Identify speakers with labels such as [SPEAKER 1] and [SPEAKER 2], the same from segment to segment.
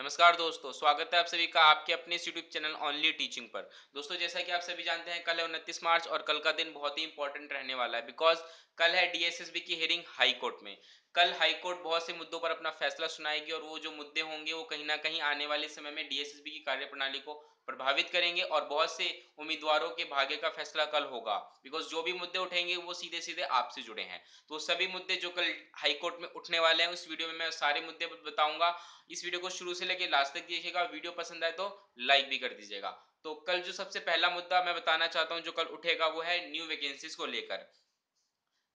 [SPEAKER 1] नमस्कार दोस्तों, स्वागत है आप सभी का आपके अपने इस यूट्यूब चैनल ओनली टीचिंग पर। दोस्तों, जैसा कि आप सभी जानते हैं, कल है 29 मार्च और कल का दिन बहुत ही इंपॉर्टेंट रहने वाला है बिकॉज कल है डीएसएसबी की हियरिंग हाई कोर्ट में। कल हाई कोर्ट बहुत से मुद्दों पर अपना फैसला सुनाएगी और वो जो मुद्दे होंगे वो कहीं ना कहीं आने वाले समय में डीएसएसबी की कार्यप्रणाली को प्रभावित करेंगे और बहुत से उम्मीदवारों के भाग्य का फैसला कल होगा बिकॉज जो भी मुद्दे उठेंगे वो सीधे सीधे आपसे जुड़े हैं। तो सभी मुद्दे जो कल हाई कोर्ट में उठने वाले हैं उस वीडियो में मैं सारे मुद्दे बताऊंगा। इस वीडियो को शुरू से लेके लास्ट तक देखिएगा। वीडियो पसंद आए तो लाइक भी कर दीजिएगा। तो कल जो सबसे पहला मुद्दा मैं बताना चाहता हूं जो कल उठेगा वो है न्यू वैकेंसीज को लेकर।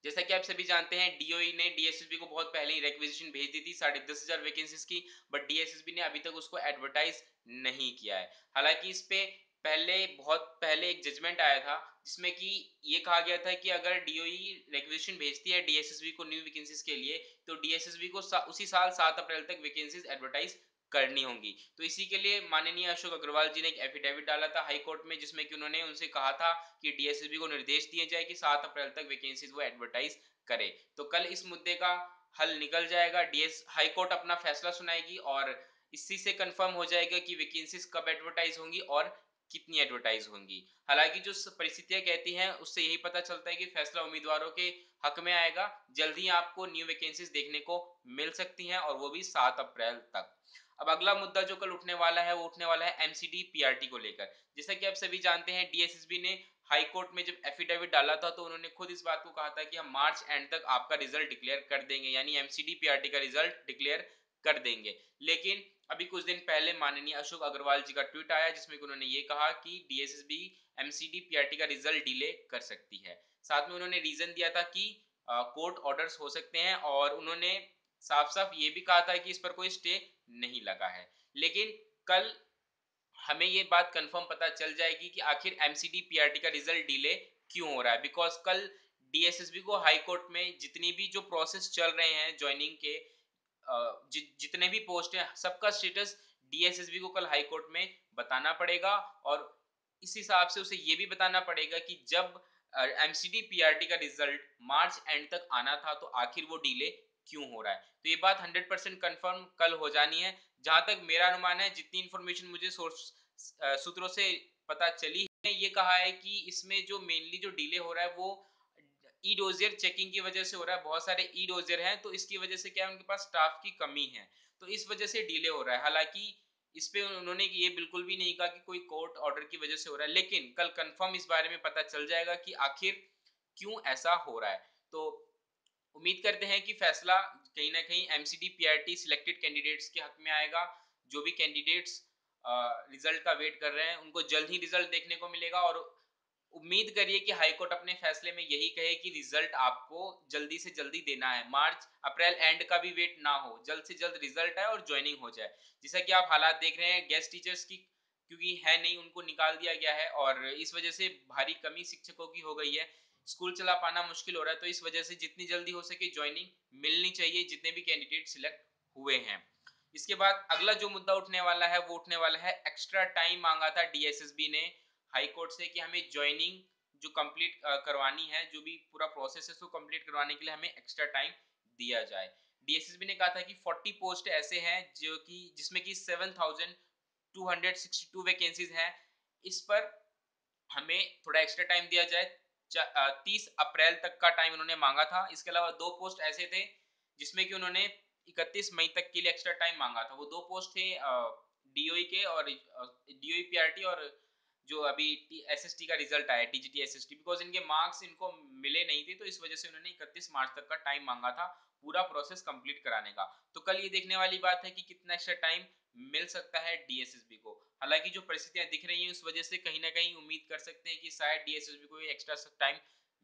[SPEAKER 1] जैसा कि आप सभी जानते हैं, डीओई ने डीएसएसबी को बहुत पहले ही रिक्वेजिशन भेज दी थी 10,500 वैकेंसीज की। बट डीएसएसबी ने अभी तक उसको एडवर्टाइज नहीं किया है। हालांकि इस पे बहुत पहले एक जजमेंट आया था जिसमें कि ये कहा गया था कि अगर डीओई रिक्वेजिशन भेजती है डीएसएसबी को न्यू वैकेंसीज के लिए तो डीएसएसबी को उसी साल 7 अप्रैल तक वैकेंसीज एडवर्टाइज करनी होंगी। तो इसी के लिए माननीय अशोक अग्रवाल जी ने एक एफिडेविट डाला था हाई कोर्ट में जिसमें कि उन्होंने उनसे कहा था कि डीएसएसबी को निर्देश दिए जाए कि 7 अप्रैल तक वैकेंसीज वो एडवर्टाइज करे। तो कल इस मुद्दे का हल निकल जाएगा। डीएस हाई कोर्ट अपना फैसला सुनाएगी और इसी से कंफर्म हो जाएगा कि वैकेंसीज कब एडवर्टाइज होंगी और कितनी एडवर्टाइज होंगी। हालांकि जो परिस्थितियां कहती हैं उससे यही पता चलता है कि फैसला उम्मीदवारों के हक में आएगा। जल्दी आपको न्यू वैकेंसीज देखने को मिल सकती हैं और वो भी 7 अप्रैल तक। अब अगला मुद्दा जो कल उठने वाला है वो उठने वाला है एमसीडी पीआरटी को लेकर। जैसा कि आप सभी जानते हैं, डीएसएसबी ने हाई कोर्ट में जब एफिडेविट डाला था तो उन्होंने खुद इस बात को कहा था कि हम मार्च एंड तक आपका रिजल्ट डिक्लेयर कर देंगे, यानी एमसीडी पीआरटी का रिजल्ट डिक्लेयर कर देंगे। लेकिन अभी कुछ दिन पहले माननीय अशोक अग्रवाल जी का ट्वीट आया जिसमें उन्होंने ये कहा कि डीएसएसबी एमसीडी पीआरटी का रिजल्ट डिले कर सकती है। साथ में उन्होंने रीजन दिया था कि कोर्ट ऑर्डर्स हो सकते हैं और उन्होंने साफ साफ ये भी कहा था कि इस पर कोई स्टे नहीं लगा है। लेकिन कल हमें ये बात कंफर्म पता चल जाएगी कि आखिर एमसीडी पीआरटी का रिजल्ट डिले क्यों हो रहा है बिकॉज कल डीएसएसबी को हाई कोर्ट में जितनी भी जो प्रोसेस चल रहे हैं ज्वाइनिंग के, जितने भी पोस्ट हैं सबका स्टेटस डीएसएसबी को कल हाई कोर्ट में बताना पड़ेगा और इस हिसाब से उसे ये भी बताना पड़ेगा कि जब एमसीडी पीआरटी का रिजल्ट मार्च एंड तक आना था तो आखिर वो डिले क्यों हो रहा है। तो ये बात 100% कंफर्म कल हो जानी है। जहां तक मेरा अनुमान है, जितनी इंफॉर्मेशन मुझे सोर्स सूत्रों से पता चली है, ये कहा है कि इसमें जो मेनली जो डिले हो रहा है वो ई डोजियर चेकिंग की वजह से हो रहा है। बहुत सारे ई डोजियर हैं तो इसकी वजह से क्या है, उनके पास स्टाफ की कमी है तो इस वजह से डिले हो रहा है। हालांकि इस पे उन्होंने ये बिल्कुल भी नहीं कहा कि कोई कोर्ट ऑर्डर की वजह से हो रहा है, लेकिन कल कंफर्म इस बारे में पता चल जाएगा कि आखिर क्यों ऐसा हो रहा है। तो उम्मीद करते हैं कि फैसला कहीं ना कहीं एमसीडी पीआरटी सिलेक्टेड कैंडिडेट्स के हक में आएगा। जो भी कैंडिडेट्स रिजल्ट का वेट कर रहे हैं उनको जल्द ही रिजल्ट देखने को मिलेगा और उम्मीद करिए कि हाई कोर्ट अपने फैसले में यही कहे कि रिजल्ट आपको जल्दी से जल्दी देना है। मार्च अप्रैल एंड का भी वेट ना हो, जल्द से जल्द रिजल्ट आए और ज्वाइनिंग हो जाए। जैसा कि आप हालात देख रहे हैं, गेस्ट टीचर्स की क्योंकि है नहीं, उनको निकाल दिया गया है और इस वजह से भारी कमी शिक्षकों की हो गई है। स्कूल चला पाना मुश्किल हो रहा है तो इस वजह से जितनी जल्दी हो सके ज्वाइनिंग मिलनी चाहिए जितने भी कैंडिडेट सिलेक्ट हुए हैं। इसके बाद अगला जो मुद्दा उठने वाला है वो उठने वाला है एक्स्ट्रा टाइम मांगा था डीएसएसबी ने हाई कोर्ट से कि हमें ज्वाइनिंग जो कंप्लीट करवानी है, जो भी पूरा प्रोसेस है उसको कंप्लीट करवाने के लिए हमें एक्स्ट्रा टाइम दिया जाए। डीएसएसबी ने कहा था कि 40 पोस्ट ऐसे हैं जो कि जिसमें कि 7,262 वैकेंसीज हैं, इस पर हमें थोड़ा एक्स्ट्रा टाइम दिया जाए। 30 अप्रैल तक का टाइम उन्होंने मांगा था। इसके अलावा दो पोस्ट ऐसे थे जिसमें कि उन्होंने 31 मई तक के लिए एक्स्ट्रा टाइम मांगा था। वो दो पोस्ट थे डीओई के और डीओई पीआरटी और जो अभी एसएसटी का रिजल्ट आया टीजीटी एसएसटी, बिकॉज इनके मार्क्स इनको मिले नहीं थे तो इस वजह से उन्होंने 31 मार्च तक का टाइम मांगा था पूरा प्रोसेस कंप्लीट कराने का। तो कल ये देखने वाली बात है कि कितना एक्स्ट्रा टाइम मिल सकता है डीएसएसबी को। हालांकि जो परिस्थितियां दिख रही हैं उस वजह से कहीं ना कहीं उम्मीद कर सकते हैं कि शायद डीएसएसबी को एक्स्ट्रा टाइम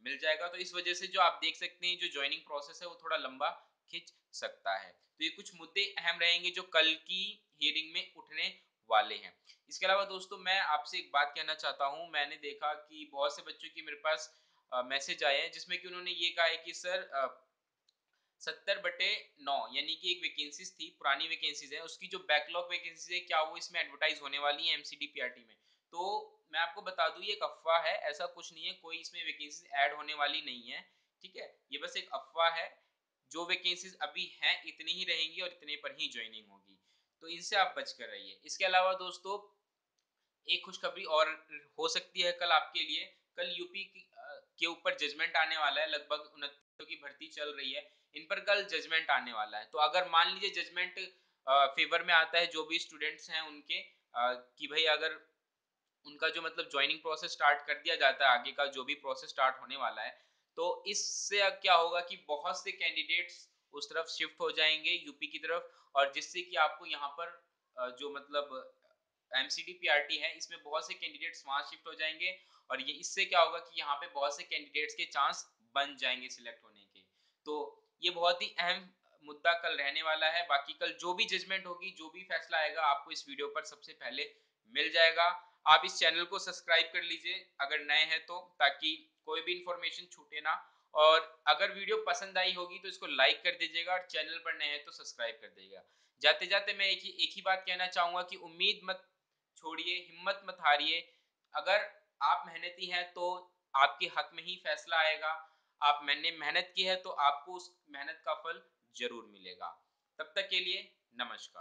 [SPEAKER 1] मिल जाएगा। तो इस वजह से जो आप देख सकते हैं जो ज्वाइनिंग प्रोसेस है वो थोड़ा लंबा खिंच सकता है। तो ये कुछ मुद्दे अहम रहेंगे जो कल की हियरिंग में उठने वाले हैं। इसके अलावा दोस्तों मैं आपसे एक बात कहना चाहता हूं। मैंने देखा कि बहुत से बच्चों की मेरे पास मैसेज आए हैं जिसमें कि उन्होंने ये कहा है कि सर 70/9 यानी कि एक वैकेंसीज थी, पुरानी वैकेंसीज है, उसकी जो बैकलॉग वैकेंसीज है क्या वो इसमें एडवर्टाइज होने वाली है एमसीडी पीआरटी में। तो मैं आपको बता दूं ये एक अफवाह है, ऐसा कुछ नहीं है, कोई इसमें वैकेंसीज ऐड होने वाली नहीं है। ठीक है, ये बस एक अफवाह है। जो वैकेंसीज अभी हैं इतनी ही रहेंगी और इतने पर ही ज्वाइनिंग होगी। तो इनसे आप बच कर रहिए। इसके अलावा दोस्तों एक खुशखबरी और हो सकती है कल आपके लिए। कल यूपी के ऊपर जजमेंट आने वाला है। लगभग 69 की भर्ती चल रही है, इन पर कल जजमेंट आने वाला है। तो अगर मान लीजिए जजमेंट फेवर में आता है जो भी स्टूडेंट्स हैं उनके, कि भाई अगर उनका जो मतलब ज्वाइनिंग प्रोसेस स्टार्ट कर दिया जाता है, आगे का जो भी प्रोसेस स्टार्ट होने वाला है, तो इससे अब क्या होगा कि बहुत से कैंडिडेट्स उस तरफ शिफ्ट हो जाएंगे यूपी की तरफ, और जिससे कि आपको यहाँ पर जो मतलब एमसीडी पीआरटी है इसमें बहुत से कैंडिडेट्स वहां शिफ्ट हो जाएंगे, और ये इससे क्या होगा कि यहाँ पे बहुत से कैंडिडेट्स के चांस बन जाएंगे सिलेक्ट होने के। तो ये बहुत ही अहम मुद्दा कल रहने वाला है। बाकी कल जो भी जजमेंट होगी, जो भी फैसला आएगा, आपको इस वीडियो पर सबसे पहले मिल जाएगा। आप इस चैनल को सब्सक्राइब कर लीजिए अगर नए हैं तो, ताकि कोई भी इंफॉर्मेशन छूटे ना। और अगर वीडियो पसंद आई होगी तो इसको लाइक कर दीजिएगा, और चैनल पर नए हैं तो सब्सक्राइब कर दीजिएगा। जाते जाते मैं एक ही बात कहना चाहूंगा कि उम्मीद मत छोड़िए, हिम्मत मत हारिए। अगर आप मेहनती हैं तो आपके हक में ही फैसला आएगा। आप मैंने मेहनत की है तो आपको उस मेहनत का फल जरूर मिलेगा। तब तक के लिए नमस्कार।